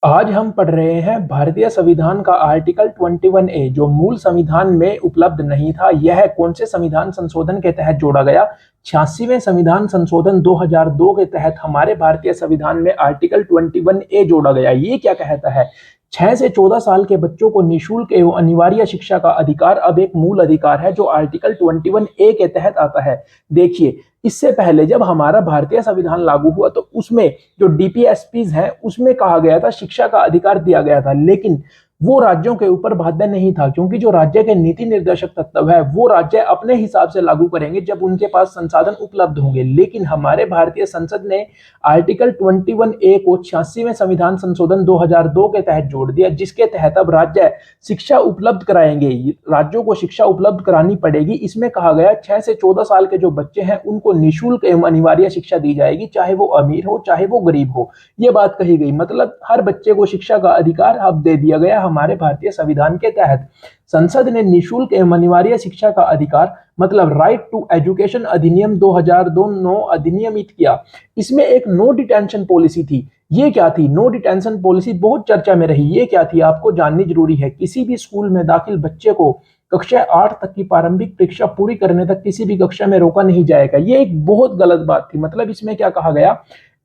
आज हम पढ़ रहे हैं भारतीय संविधान का आर्टिकल 21A जो मूल संविधान में उपलब्ध नहीं था। यह कौन से संविधान संशोधन के तहत जोड़ा गया? 86वें संविधान संशोधन 2002 के तहत हमारे भारतीय संविधान में आर्टिकल 21A जोड़ा गया। ये क्या कहता है? 6 से 14 साल के बच्चों को निःशुल्क एवं अनिवार्य शिक्षा का अधिकार अब एक मूल अधिकार है जो आर्टिकल 21A के तहत आता है। देखिए, इससे पहले जब हमारा भारतीय संविधान लागू हुआ तो उसमें जो डीपीएसपीज है उसमें कहा गया था, शिक्षा का अधिकार दिया गया था, लेकिन वो राज्यों के ऊपर बाध्य नहीं था, क्योंकि जो राज्य के नीति निर्देशक तत्व है वो राज्य अपने हिसाब से लागू करेंगे जब उनके पास संसाधन उपलब्ध होंगे। लेकिन हमारे भारतीय संसद ने आर्टिकल 21A को 86वें संविधान संशोधन 2002 के तहत जोड़ दिया, जिसके तहत अब राज्य शिक्षा उपलब्ध कराएंगे, राज्यों को शिक्षा उपलब्ध करानी पड़ेगी। इसमें कहा गया 6 से 14 साल के जो बच्चे हैं उनको निःशुल्क एवं अनिवार्य शिक्षा दी जाएगी, चाहे वो अमीर हो चाहे वो गरीब हो। ये बात कही गई, मतलब हर बच्चे को शिक्षा का अधिकार अब दे दिया गया हमारे भारतीय संविधान के तहत। संसद ने निःशुल्क एवं अनिवार्य शिक्षा का अधिकार मतलब राइट टू एजुकेशन अधिनियम 2002 अधिनियमित किया। इसमें एक नो डिटेंशन पॉलिसी थी। ये क्या थी? नो डिटेंशन पॉलिसी बहुत चर्चा में रही। ये क्या थी आपको जाननी जरूरी है। किसी भी स्कूल में दाखिल बच्चे को कक्षा 8 तक की प्रारंभिक परीक्षा पूरी करने तक किसी भी कक्षा में रोका नहीं जाएगा। ये एक बहुत गलत बात थी। मतलब इसमें क्या कहा गया,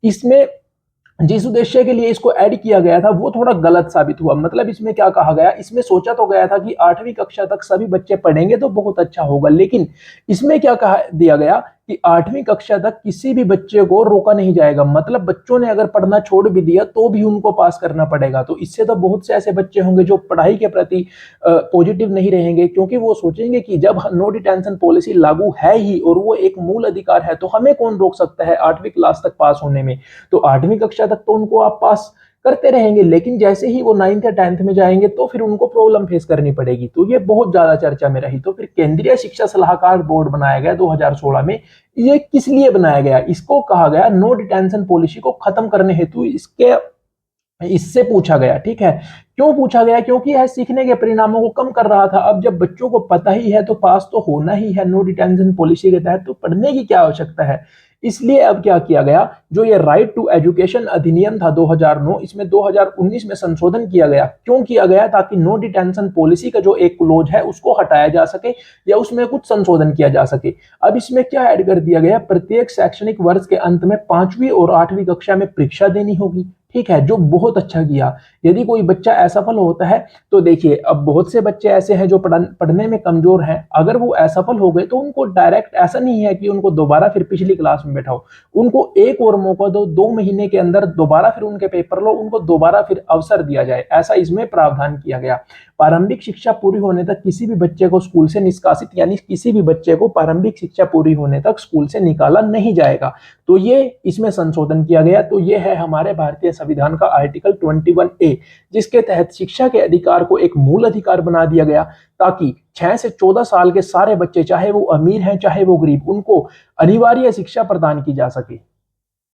इसमें जिस उद्देश्य के लिए इसको ऐड किया गया था वो थोड़ा गलत साबित हुआ। मतलब इसमें क्या कहा गया, इसमें सोचा तो गया था कि 8वीं कक्षा तक सभी बच्चे पढ़ेंगे तो बहुत अच्छा होगा, लेकिन इसमें क्या कहा दिया गया कि 8वीं कक्षा तक किसी भी बच्चे को रोका नहीं जाएगा। मतलब बच्चों ने अगर पढ़ना छोड़ भी दिया तो भी उनको पास करना पड़ेगा। तो इससे तो बहुत से ऐसे बच्चे होंगे जो पढ़ाई के प्रति पॉजिटिव नहीं रहेंगे, क्योंकि वो सोचेंगे कि जब नो डिटेंशन पॉलिसी लागू है ही और वो एक मूल अधिकार है तो हमें कौन रोक सकता है 8वीं क्लास तक पास होने में। तो 8वीं कक्षा तक तो उनको आप पास करते रहेंगे, लेकिन जैसे ही वो 9th या 10th में जाएंगे तो फिर उनको प्रॉब्लम फेस करनी पड़ेगी। तो ये बहुत ज्यादा चर्चा में रही। तो फिर केंद्रीय शिक्षा सलाहकार बोर्ड बनाया गया 2016 में। ये किस लिए बनाया गया? इसको कहा गया नो डिटेंशन पॉलिसी को खत्म करने हेतु इससे पूछा गया। ठीक है, क्यों पूछा गया? क्योंकि यह सीखने के परिणामों को कम कर रहा था। अब जब बच्चों को पता ही है तो पास तो होना ही है नो डिटेंशन पॉलिसी के तहत, तो पढ़ने की क्या आवश्यकता है। इसलिए अब क्या किया गया, जो ये राइट टू एजुकेशन अधिनियम था 2009, इसमें 2019 में संशोधन किया गया। क्यों किया गया? ताकि नो डिटेंशन पॉलिसी का जो एक क्लोज है उसको हटाया जा सके या उसमें कुछ संशोधन किया जा सके। अब इसमें क्या ऐड कर दिया गया, प्रत्येक शैक्षणिक वर्ष के अंत में 5वीं और 8वीं कक्षा में परीक्षा देनी होगी। ठीक है, जो बहुत अच्छा किया। यदि कोई बच्चा असफल होता है तो देखिए, अब बहुत से बच्चे ऐसे हैं जो पढ़ने में कमजोर हैं, अगर वो असफल हो गए तो उनको डायरेक्ट ऐसा नहीं है कि उनको दोबारा फिर पिछली क्लास में बैठाओ, उनको एक और मौका दो, 2 महीने के अंदर दोबारा फिर उनके पेपर लो, उनको दोबारा फिर अवसर दिया जाए, ऐसा इसमें प्रावधान किया गया। प्रारंभिक शिक्षा पूरी होने तक किसी भी बच्चे को स्कूल से निष्कासित, यानी किसी भी बच्चे को प्रारंभिक शिक्षा पूरी होने तक स्कूल से निकाला नहीं जाएगा। तो ये इसमें संशोधन किया गया। तो ये है हमारे भारतीय संविधान का आर्टिकल 21A, जिसके तहत शिक्षा के अधिकार को एक मूल अधिकार बना दिया गया, ताकि 6 से 14 साल के सारे बच्चे, चाहे वो अमीर हैं चाहे वो गरीब, उनको अनिवार्य शिक्षा प्रदान की जा सके।